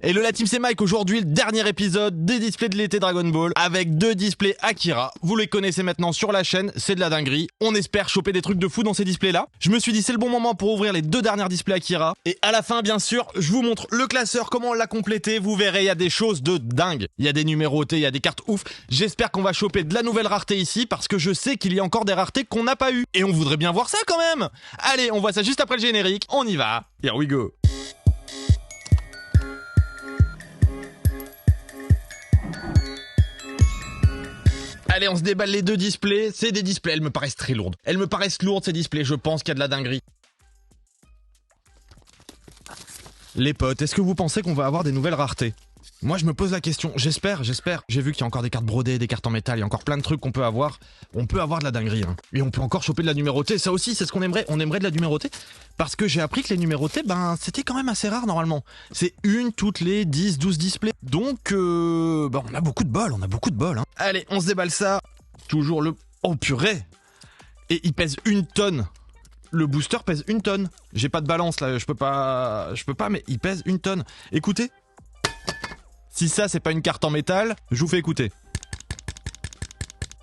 Hello la team, c'est Mike. Aujourd'hui, le dernier épisode des displays de l'été Dragon Ball avec 2 displays Akira. Vous les connaissez maintenant sur la chaîne, c'est de la dinguerie. On espère choper des trucs de fou dans ces displays-là. Je me suis dit, c'est le bon moment pour ouvrir les 2 dernières displays Akira. Et à la fin, bien sûr, je vous montre le classeur, comment on l'a complété. Vous verrez, il y a des choses de dingue. Il y a des numérotés, il y a des cartes ouf. J'espère qu'on va choper de la nouvelle rareté ici parce que je sais qu'il y a encore des raretés qu'on n'a pas eu. Et on voudrait bien voir ça quand même. Allez, on voit ça juste après le générique. On y va. Here we go. Allez, on se déballe les 2 displays. C'est des displays, elles me paraissent très lourdes. Elles me paraissent lourdes, ces displays. Je pense qu'il y a de la dinguerie. Les potes, est-ce que vous pensez qu'on va avoir des nouvelles raretés? Moi, je me pose la question. J'espère. J'ai vu qu'il y a encore des cartes brodées, des cartes en métal. Il y a encore plein de trucs qu'on peut avoir. On peut avoir de la dinguerie, hein. Et on peut encore choper de la numérotée. Ça aussi, c'est ce qu'on aimerait. On aimerait de la numérotée. Parce que j'ai appris que les numérotées, c'était quand même assez rare normalement. C'est une toutes les 10, 12 displays. Donc, on a beaucoup de bol. Hein. Allez, on se déballe ça. Toujours le... Oh purée. Et il pèse 1 tonne. Le booster pèse 1 tonne. J'ai pas de balance là, je peux pas, mais il pèse 1 tonne. Écoutez. Si ça, c'est pas une carte en métal, je vous fais écouter.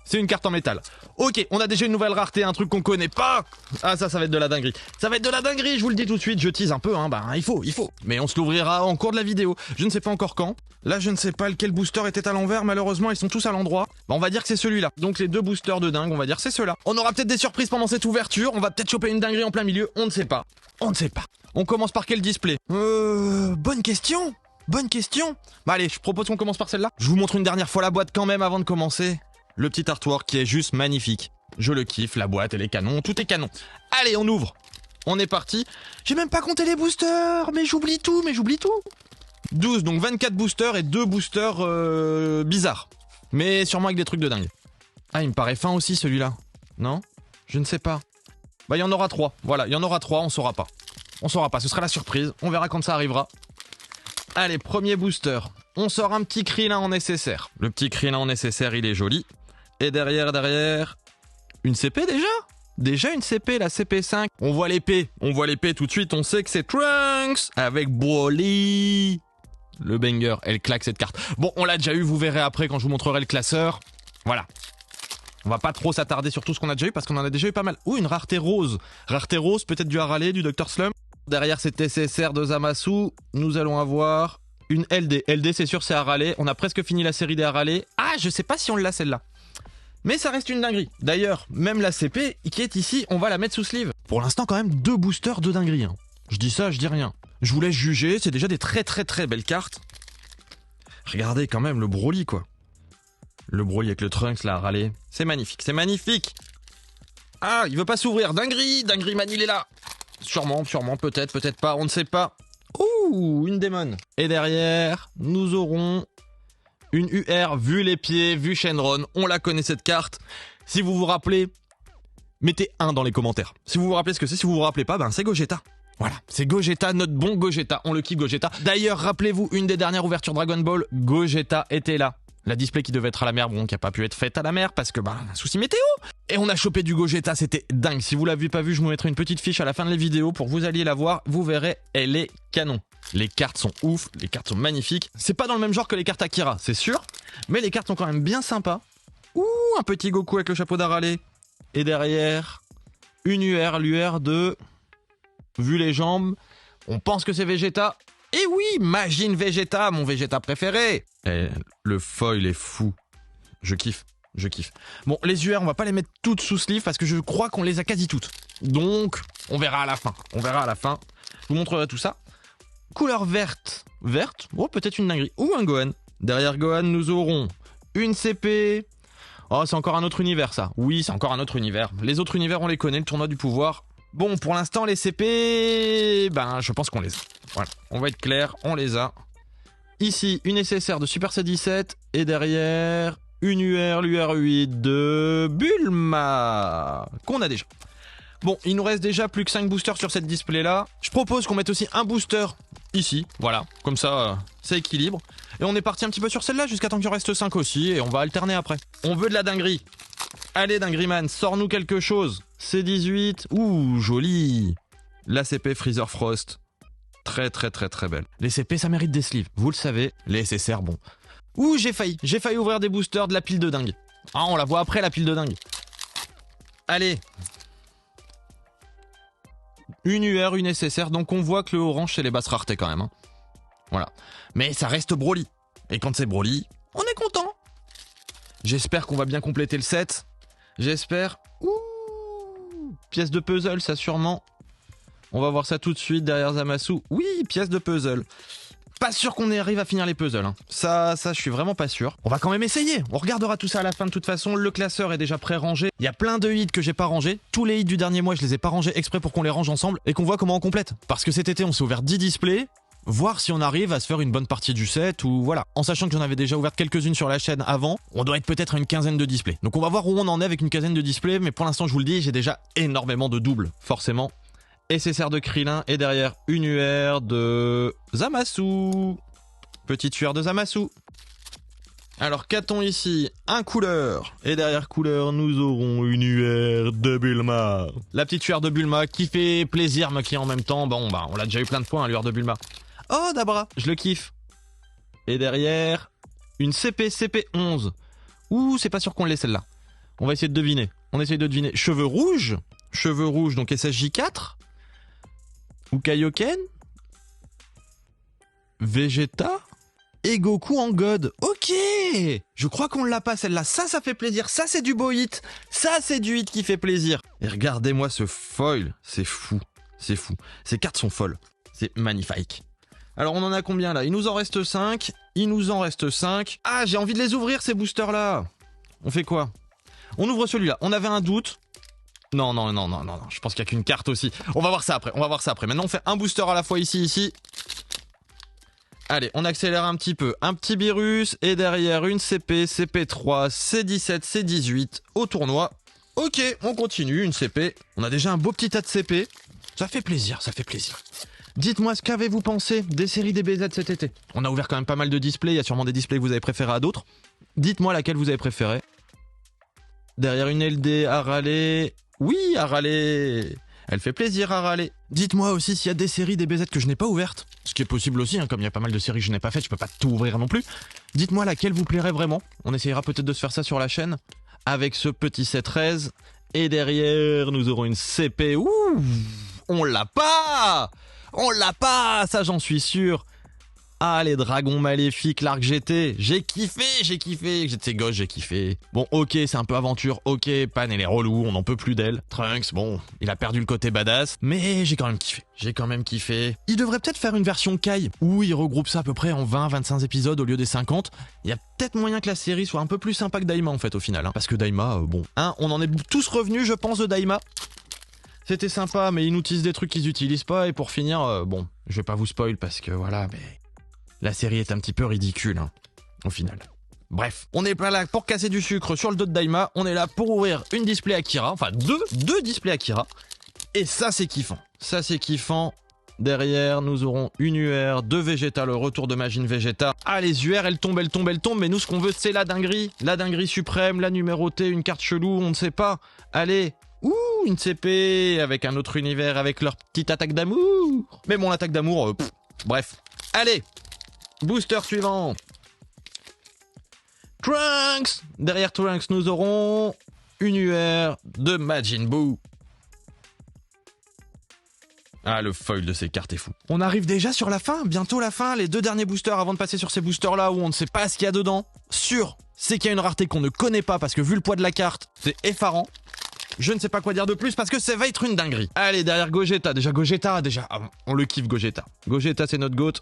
C'est une carte en métal. Ok, on a déjà une nouvelle rareté, un truc qu'on connaît pas. Ah, ça va être de la dinguerie. Ça va être de la dinguerie, je vous le dis tout de suite. Je tease un peu, hein. Il faut. Mais on se l'ouvrira en cours de la vidéo. Je ne sais pas encore quand. Là, je ne sais pas lequel booster était à l'envers. Malheureusement, ils sont tous à l'endroit. On va dire que c'est celui-là. Donc, les 2 boosters de dingue, on va dire que c'est ceux-là. On aura peut-être des surprises pendant cette ouverture. On va peut-être choper une dinguerie en plein milieu. On ne sait pas. On commence par quel display? Bonne question. Allez, je propose qu'on commence par celle-là. Je vous montre une dernière fois la boîte quand même avant de commencer. Le petit artwork qui est juste magnifique. Je le kiffe, la boîte, elle est canon, tout est canon. Allez, on ouvre. On est parti. J'ai même pas compté les boosters, mais j'oublie tout. 12, donc 24 boosters et 2 boosters bizarres. Mais sûrement avec des trucs de dingue. Ah, il me paraît fin aussi celui-là. Non? Je ne sais pas. Il y en aura 3. Voilà, il y en aura 3, on saura pas. Ce sera la surprise. On verra quand ça arrivera. Allez, premier booster. On sort un petit Krillin en nécessaire. Le petit Krillin en nécessaire, il est joli. Et derrière... Une CP déjà? Déjà une CP, la CP5. On voit l'épée tout de suite, on sait que c'est Trunks avec Broly. Le banger, elle claque cette carte. Bon, on l'a déjà eu, vous verrez après quand je vous montrerai le classeur. Voilà. On va pas trop s'attarder sur tout ce qu'on a déjà eu parce qu'on en a déjà eu pas mal. Ouh, une rareté rose. Rareté rose, peut-être du Harale, du Dr Slump. Derrière cet SSR de Zamasu, nous allons avoir une LD. LD, c'est sûr, c'est Harale. On a presque fini la série des Harale. Ah, je sais pas si on l'a celle-là. Mais ça reste une dinguerie. D'ailleurs, même la CP qui est ici, on va la mettre sous sleeve. Pour l'instant, quand même, 2 boosters de dinguerie. Hein. Je dis ça, je dis rien. Je vous laisse juger, c'est déjà des très belles cartes. Regardez quand même le Broly, quoi. Le Broly avec le Trunks, là, Harale. C'est magnifique. Ah, il veut pas s'ouvrir. Dinguerie Manil est là. Sûrement, peut-être pas, on ne sait pas. Ouh, une démon. Et derrière, nous aurons une UR, vu les pieds, vu Shenron. On la connaît cette carte. Si vous vous rappelez, mettez 1 dans les commentaires. Si vous vous rappelez ce que c'est, si vous vous rappelez pas, c'est Gogeta. Voilà, c'est Gogeta, notre bon Gogeta. On le kiffe Gogeta. D'ailleurs, rappelez-vous, une des dernières ouvertures Dragon Ball, Gogeta était là. La display qui devait être à la mer, qui a pas pu être faite à la mer parce que, un souci météo. Et on a chopé du Gogeta, c'était dingue. Si vous l'avez pas vu, je vous mettrai une petite fiche à la fin de la vidéo pour que vous alliez la voir. Vous verrez, elle est canon. Les cartes sont ouf, les cartes sont magnifiques. C'est pas dans le même genre que les cartes Akira, c'est sûr. Mais les cartes sont quand même bien sympas. Ouh, un petit Goku avec le chapeau d'Harale. Et derrière, une UR, l'UR de... Vu les jambes, on pense que c'est Vegeta. Et oui, Majin Vegeta, mon Vegeta préféré. Et le foil est fou. Je kiffe. Bon, les UR, on va pas les mettre toutes sous sleeve parce que je crois qu'on les a quasi toutes. Donc, on verra à la fin. Je vous montrerai tout ça. Couleur verte. Verte? Oh, peut-être une dinguerie. Ou un Gohan. Derrière Gohan, nous aurons une CP. Oh, c'est encore un autre univers, ça. Oui, c'est encore un autre univers. Les autres univers, on les connaît, le tournoi du pouvoir. Bon, pour l'instant, les CP... je pense qu'on les a. Voilà, on va être clair, on les a. Ici, une SSR de Super C17. Et derrière, une UR, l'UR8 de Bulma. Qu'on a déjà. Bon, il nous reste déjà plus que 5 boosters sur cette display-là. Je propose qu'on mette aussi un booster ici. Voilà, comme ça, ça équilibre. Et on est parti un petit peu sur celle-là jusqu'à temps qu'il en reste 5 aussi. Et on va alterner après. On veut de la dinguerie. Allez, Dingueryman, sors-nous quelque chose. C18. Ouh, joli. L'ACP Freezer Frost. Très très très très belle. Les CP ça mérite des sleeves, vous le savez. Les SSR bon. Ouh j'ai failli ouvrir des boosters de la pile de dingue. Ah on la voit après la pile de dingue. Allez. Une UR, une SSR, donc on voit que le orange c'est les basses raretés quand même. Hein. Voilà. Mais ça reste Broly. Et quand c'est Broly, on est content. J'espère qu'on va bien compléter le set. J'espère. Ouh, pièce de puzzle, ça sûrement. On va voir ça tout de suite derrière Zamasu. Oui, pièce de puzzle. Pas sûr qu'on arrive à finir les puzzles. Hein. Ça, je suis vraiment pas sûr. On va quand même essayer. On regardera tout ça à la fin de toute façon. Le classeur est déjà pré-rangé. Il y a plein de hits que j'ai pas rangés. Tous les hits du dernier mois, je les ai pas rangés exprès pour qu'on les range ensemble et qu'on voit comment on complète. Parce que cet été, on s'est ouvert 10 displays. Voir si on arrive à se faire une bonne partie du set ou voilà. En sachant que j'en avais déjà ouvert quelques-unes sur la chaîne avant, on doit être peut-être à une quinzaine de displays. Donc on va voir où on en est avec une quinzaine de displays, mais pour l'instant je vous le dis, j'ai déjà énormément de doubles, forcément. SSR de Krillin et derrière une UR de Zamasu. Petite UR de Zamasu. Alors qu'a-t-on ici? Un couleur. Et derrière couleur, nous aurons une UR de Bulma. La petite UR de Bulma qui fait plaisir, mais qui en même temps, bon bah on l'a déjà eu plein de fois, hein, l'UR de Bulma. Oh Dabra, je le kiffe. Et derrière, une CP11. Ouh, c'est pas sûr qu'on l'ait celle-là. On va essayer de deviner. On essaye de deviner. Cheveux rouges, donc SSJ4. Ou Kaioken. Vegeta. Et Goku en God. Ok. Je crois qu'on l'a pas celle-là. Ça fait plaisir. Ça c'est du beau hit. Ça c'est du hit qui fait plaisir. Et regardez-moi ce foil. C'est fou. C'est fou. Ces cartes sont folles. C'est magnifique. Alors on en a combien là? Il nous en reste 5. Ah j'ai envie de les ouvrir ces boosters là. On fait quoi? On ouvre celui-là. On avait un doute. Non. Je pense qu'il n'y a qu'une carte aussi. On va voir ça après. Maintenant on fait un booster à la fois ici. Allez, on accélère un petit peu. Un petit virus et derrière une CP, CP3, C17, C18 au tournoi. Ok, on continue, une CP. On a déjà un beau petit tas de CP. Ça fait plaisir. Dites-moi ce qu'avez-vous pensé des séries DBZ cet été. On a ouvert quand même pas mal de displays. Il y a sûrement des displays que vous avez préférés à d'autres. Dites-moi laquelle vous avez préférée. Derrière une LD à râler. Oui, à râler. Elle fait plaisir à râler. Dites-moi aussi s'il y a des séries DBZ que je n'ai pas ouvertes. Ce qui est possible aussi, hein, comme il y a pas mal de séries que je n'ai pas faites, je peux pas tout ouvrir non plus. Dites-moi laquelle vous plairait vraiment. On essayera peut-être de se faire ça sur la chaîne. Avec ce petit C13. Et derrière, nous aurons une CP. Ouh, on l'a pas, ça j'en suis sûr. Ah, les dragons maléfiques, l'arc GT, j'ai kiffé, j'étais gosse, j'ai kiffé. Bon, ok, c'est un peu aventure, ok, Pan elle est relou, on n'en peut plus d'elle. Trunks, bon, il a perdu le côté badass, mais j'ai quand même kiffé. Il devrait peut-être faire une version Kai, où il regroupe ça à peu près en 20-25 épisodes au lieu des 50. Il y a peut-être moyen que la série soit un peu plus sympa que Daima en fait au final, hein, parce que Daima, bon, hein, on en est tous revenus je pense de Daima. C'était sympa, mais ils nous teasent des trucs qu'ils utilisent pas, et pour finir, bon, je vais pas vous spoil parce que voilà, mais... La série est un petit peu ridicule, hein, au final. Bref, on n'est pas là pour casser du sucre sur le dos de Daima, on est là pour ouvrir une display Akira, enfin deux displays Akira. Et ça c'est kiffant. Derrière, nous aurons une UR de Vegeta, le retour de Majin Vegeta. Ah, les UR, elles tombent, mais nous ce qu'on veut c'est la dinguerie suprême, la numérotée, une carte chelou, on ne sait pas. Allez, ouh, une CP avec un autre univers, avec leur petite attaque d'amour. Mais bon, l'attaque d'amour, bref. Allez, booster suivant. Trunks. Derrière Trunks, nous aurons une UR de Majin Buu. Ah, le foil de ces cartes est fou. On arrive déjà sur la fin, bientôt la fin. Les 2 derniers boosters avant de passer sur ces boosters-là où on ne sait pas ce qu'il y a dedans. Sûr, c'est qu'il y a une rareté qu'on ne connaît pas parce que vu le poids de la carte, c'est effarant. Je ne sais pas quoi dire de plus parce que ça va être une dinguerie. Allez, derrière Gogeta, on le kiffe Gogeta. Gogeta, c'est notre GOAT.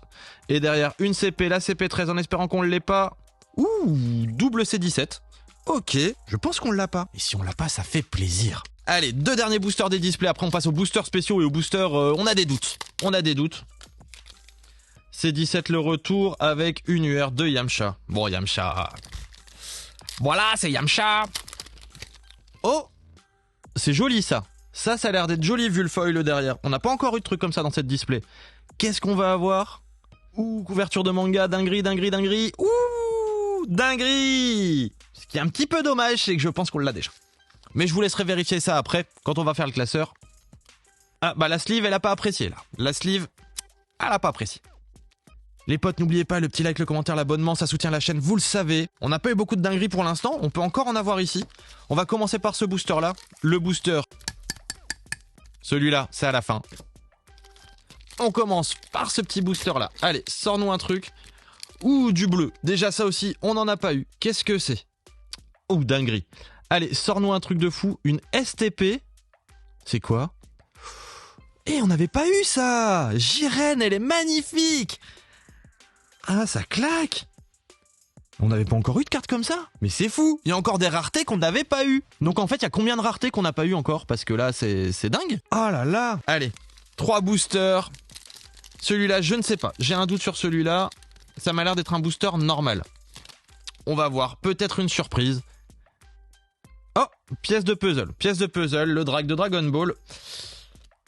Et derrière une CP, la CP13 en espérant qu'on ne l'ait pas. Ouh, double C17. Ok, je pense qu'on l'a pas. Et si on l'a pas, ça fait plaisir. Allez, 2 derniers boosters des displays. Après, on passe aux boosters spéciaux et aux boosters... on a des doutes. C17 le retour avec une UR de Yamcha. Bon, Yamcha... Voilà, c'est Yamcha. Oh, c'est joli ça. Ça a l'air d'être joli vu le foil derrière. On n'a pas encore eu de truc comme ça dans cette display. Qu'est-ce qu'on va avoir? Ouh, couverture de manga, dinguerie. Ouh, dinguerie. Ce qui est un petit peu dommage, c'est que je pense qu'on l'a déjà. Mais je vous laisserai vérifier ça après, quand on va faire le classeur. Ah, bah la sleeve, elle a pas apprécié là. La sleeve, Elle a pas apprécié. Les potes, n'oubliez pas le petit like, le commentaire, l'abonnement, ça soutient la chaîne, vous le savez. On n'a pas eu beaucoup de dingueries pour l'instant, on peut encore en avoir ici. On va commencer par ce booster-là. Le booster. Celui-là, c'est à la fin. On commence par ce petit booster-là. Allez, sors-nous un truc. Ouh, du bleu. Déjà ça aussi, on n'en a pas eu. Qu'est-ce que c'est? Ouh, dinguerie. Allez, sors-nous un truc de fou. Une STP. C'est quoi? Eh, on n'avait pas eu ça! Jiren, elle est magnifique! Ah, ça claque! On n'avait pas encore eu de carte comme ça? Mais c'est fou! Il y a encore des raretés qu'on n'avait pas eu! Donc en fait, il y a combien de raretés qu'on n'a pas eu encore? Parce que là, c'est dingue! Oh là là! Allez, 3 boosters. Celui-là, je ne sais pas. J'ai un doute sur celui-là. Ça m'a l'air d'être un booster normal. On va voir. Peut-être une surprise. Oh! Pièce de puzzle. Pièce de puzzle. Le drag de Dragon Ball.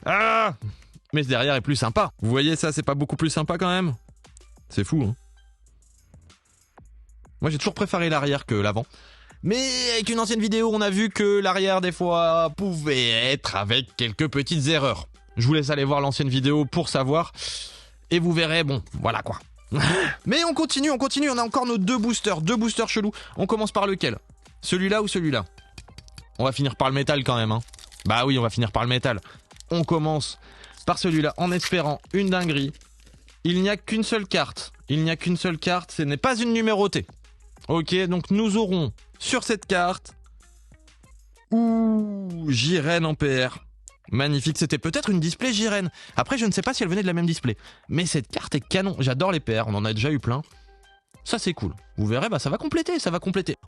Ah! Mais ce derrière est plus sympa. Vous voyez ça, c'est pas beaucoup plus sympa quand même? C'est fou, hein. Moi, j'ai toujours préféré l'arrière que l'avant. Mais avec une ancienne vidéo, on a vu que l'arrière, des fois, pouvait être avec quelques petites erreurs. Je vous laisse aller voir l'ancienne vidéo pour savoir. Et vous verrez, bon, voilà quoi. Mais on continue, on a encore nos deux boosters chelous. On commence par lequel? Celui-là ou celui-là? On va finir par le métal quand même, hein. Bah oui, on va finir par le métal. On commence par celui-là en espérant une dinguerie. Il n'y a qu'une seule carte. Ce n'est pas une numérotée. Ok, donc nous aurons sur cette carte... Ouh, Jiren en PR. Magnifique, c'était peut-être une display Jiren. Après, je ne sais pas si elle venait de la même display. Mais cette carte est canon. J'adore les PR, on en a déjà eu plein. Ça, c'est cool. Vous verrez, bah, ça va compléter.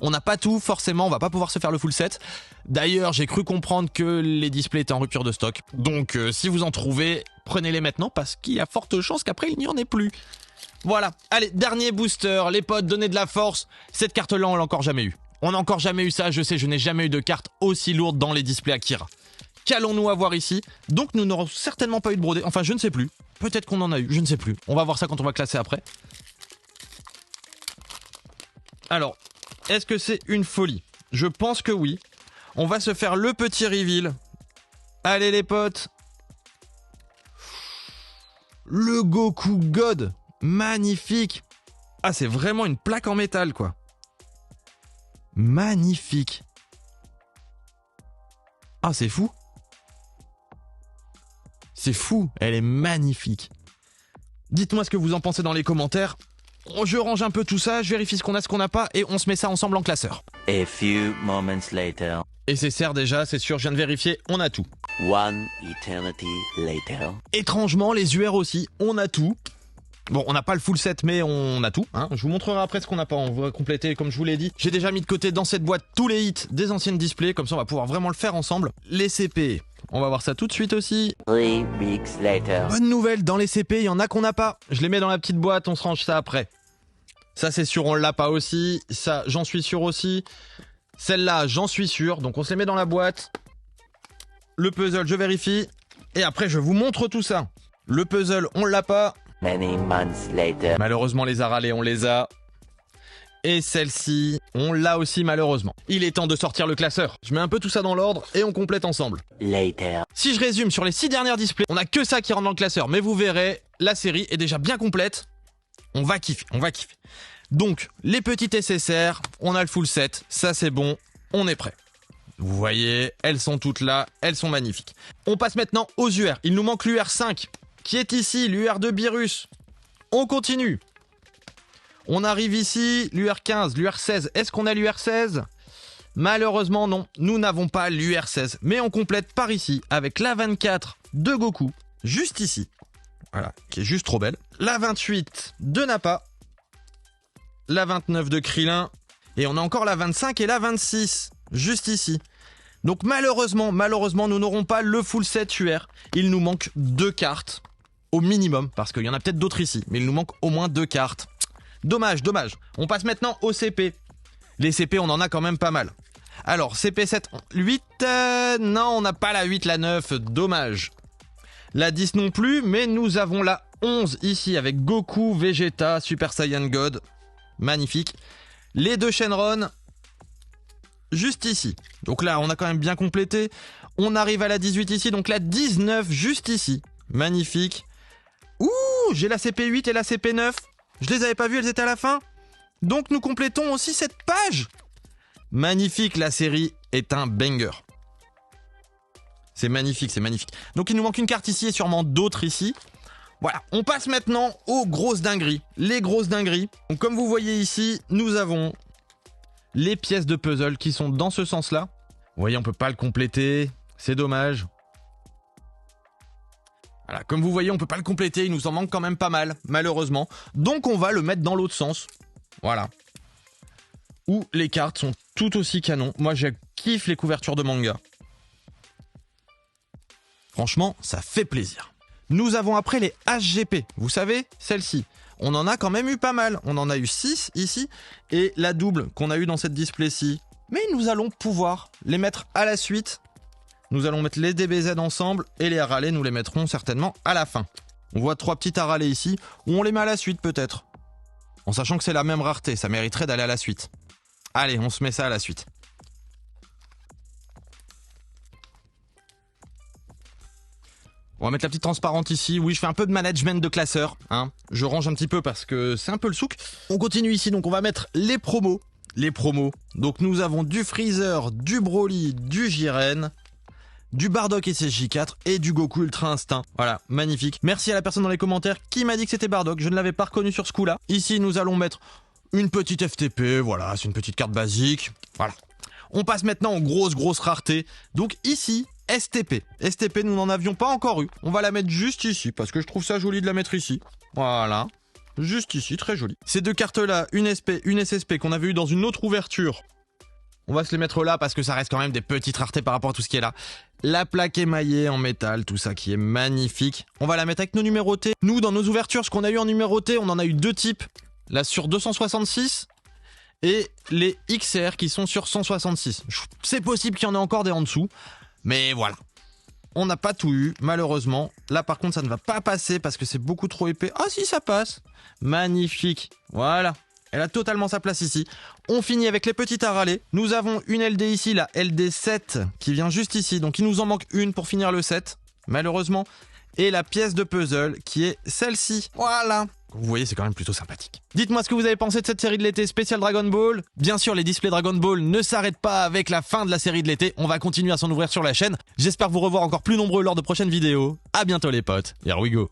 On n'a pas tout, forcément, on va pas pouvoir se faire le full set. D'ailleurs, j'ai cru comprendre que les displays étaient en rupture de stock. Donc, si vous en trouvez, prenez-les maintenant parce qu'il y a forte chance qu'après, il n'y en ait plus. Voilà. Allez, dernier booster. Les potes, donnez de la force. Cette carte-là, on l'a encore jamais eu. On n'a encore jamais eu ça. Je sais, je n'ai jamais eu de carte aussi lourde dans les displays Akira. Qu'allons-nous avoir ici? Donc, nous n'aurons certainement pas eu de brodé. Enfin, je ne sais plus. Peut-être qu'on en a eu. Je ne sais plus. On va voir ça quand on va classer après. Alors, est-ce que c'est une folie? Je pense que oui. On va se faire le petit reveal. Allez les potes. Le Goku God. Magnifique. Ah, c'est vraiment une plaque en métal, quoi. Magnifique. Ah, c'est fou. C'est fou. Elle est magnifique. Dites-moi ce que vous en pensez dans les commentaires. Je range un peu tout ça, je vérifie ce qu'on a, ce qu'on n'a pas, et on se met ça ensemble en classeur. A few moments later. Et c'est certes déjà, c'est sûr, je viens de vérifier, on a tout. One eternity later. Étrangement, les UR aussi, on a tout. Bon, on n'a pas le full set, mais on a tout. Hein. Je vous montrerai après ce qu'on n'a pas, on va compléter comme je vous l'ai dit. J'ai déjà mis de côté dans cette boîte tous les hits des anciennes displays, comme ça on va pouvoir vraiment le faire ensemble. Les CP, on va voir ça tout de suite aussi. 3 weeks later. Bonne nouvelle, dans les CP, il y en a qu'on n'a pas. Je les mets dans la petite boîte, on se range ça après. Ça c'est sûr, on l'a pas aussi. Ça, j'en suis sûr aussi. Celle-là, j'en suis sûr. Donc on se les met dans la boîte. Le puzzle, je vérifie. Et après, je vous montre tout ça. Le puzzle, on l'a pas. Many months later. Malheureusement, les aralés, on les a. Et celle-ci, on l'a aussi malheureusement. Il est temps de sortir le classeur. Je mets un peu tout ça dans l'ordre et on complète ensemble. Later. Si je résume sur les 6 dernières displays, on a que ça qui rentre dans le classeur. Mais vous verrez, la série est déjà bien complète. On va kiffer, on va kiffer. Donc, les petites SSR, on a le full set. Ça, c'est bon. On est prêt. Vous voyez, elles sont toutes là. Elles sont magnifiques. On passe maintenant aux UR. Il nous manque l'UR5 qui est ici, l'UR de Beerus. On continue. On arrive ici, l'UR15, l'UR16. Est-ce qu'on a l'UR16? Malheureusement, non. Nous n'avons pas l'UR16. Mais on complète par ici avec la 24 de Goku, juste ici. Voilà, qui est juste trop belle. La 28 de Nappa. La 29 de Krillin. Et on a encore la 25 et la 26, juste ici. Donc malheureusement, nous n'aurons pas le full set UR. Il nous manque 2 cartes. Au minimum, parce qu'il y en a peut-être d'autres ici. Mais il nous manque au moins 2 cartes. Dommage. On passe maintenant au CP. Les CP, on en a quand même pas mal. Alors, CP7, 8, non, on n'a pas la 8, la 9, dommage. La 10 non plus, mais nous avons la 11 ici avec Goku, Vegeta, Super Saiyan God. Magnifique. Les 2 Shenron, juste ici. Donc là, on a quand même bien complété. On arrive à la 18 ici, donc la 19 juste ici. Magnifique. Ouh, j'ai la CP8 et la CP9. Je les avais pas vues, elles étaient à la fin. Donc nous complétons aussi cette page. Magnifique, la série est un banger. C'est magnifique, c'est magnifique. Donc il nous manque une carte ici et sûrement d'autres ici. Voilà, on passe maintenant aux grosses dingueries. Les grosses dingueries. Donc comme vous voyez ici, nous avons les pièces de puzzle qui sont dans ce sens-là. Vous voyez, on peut pas le compléter. C'est dommage. Voilà, comme vous voyez, on peut pas le compléter. Il nous en manque quand même pas mal, malheureusement. Donc on va le mettre dans l'autre sens. Voilà. Où les cartes sont tout aussi canon. Moi, je kiffe les couvertures de manga. Franchement, ça fait plaisir. Nous avons après les HGP. Vous savez, celle-ci. On en a quand même eu pas mal. On en a eu 6 ici. Et la double qu'on a eu dans cette display-ci. Mais nous allons pouvoir les mettre à la suite. Nous allons mettre les DBZ ensemble. Et les Haralé, nous les mettrons certainement à la fin. On voit 3 petites Haralé ici. Ou on les met à la suite peut-être. En sachant que c'est la même rareté. Ça mériterait d'aller à la suite. Allez, on se met ça à la suite. On va mettre la petite transparente ici. Oui, je fais un peu de management de classeur. Hein. Je range un petit peu parce que c'est un peu le souk. On continue ici, donc on va mettre les promos. Les promos. Donc nous avons du Freezer, du Broly, du Jiren, du Bardock SSJ4 et du Goku Ultra Instinct. Voilà, magnifique. Merci à la personne dans les commentaires qui m'a dit que c'était Bardock. Je ne l'avais pas reconnu sur ce coup-là. Ici, nous allons mettre une petite FTP. Voilà, c'est une petite carte basique. Voilà. On passe maintenant aux grosses raretés. Donc ici, STP. STP, nous n'en avions pas encore eu. On va la mettre juste ici, parce que je trouve ça joli de la mettre ici. Voilà. Juste ici, très joli. Ces deux cartes-là, une SP, une SSP, qu'on avait eu dans une autre ouverture. On va se les mettre là, parce que ça reste quand même des petites raretés par rapport à tout ce qui est là. La plaque émaillée en métal, tout ça qui est magnifique. On va la mettre avec nos numérotés. Nous, dans nos ouvertures, ce qu'on a eu en numéroté, on en a eu 2 types. Là, sur 266... et les XR qui sont sur 166. C'est possible qu'il y en ait encore des en dessous. Mais voilà. On n'a pas tout eu, malheureusement. Là, par contre, ça ne va pas passer parce que c'est beaucoup trop épais. Ah si, ça passe. Magnifique. Voilà. Elle a totalement sa place ici. On finit avec les petites Haralé. Nous avons une LD ici, la LD7, qui vient juste ici. Donc, il nous en manque une pour finir le set, malheureusement. Et la pièce de puzzle qui est celle-ci. Voilà. Vous voyez, c'est quand même plutôt sympathique. Dites-moi ce que vous avez pensé de cette série de l'été spéciale Dragon Ball. Bien sûr, les displays Dragon Ball ne s'arrêtent pas avec la fin de la série de l'été. On va continuer à s'en ouvrir sur la chaîne. J'espère vous revoir encore plus nombreux lors de prochaines vidéos. À bientôt les potes. Here we go.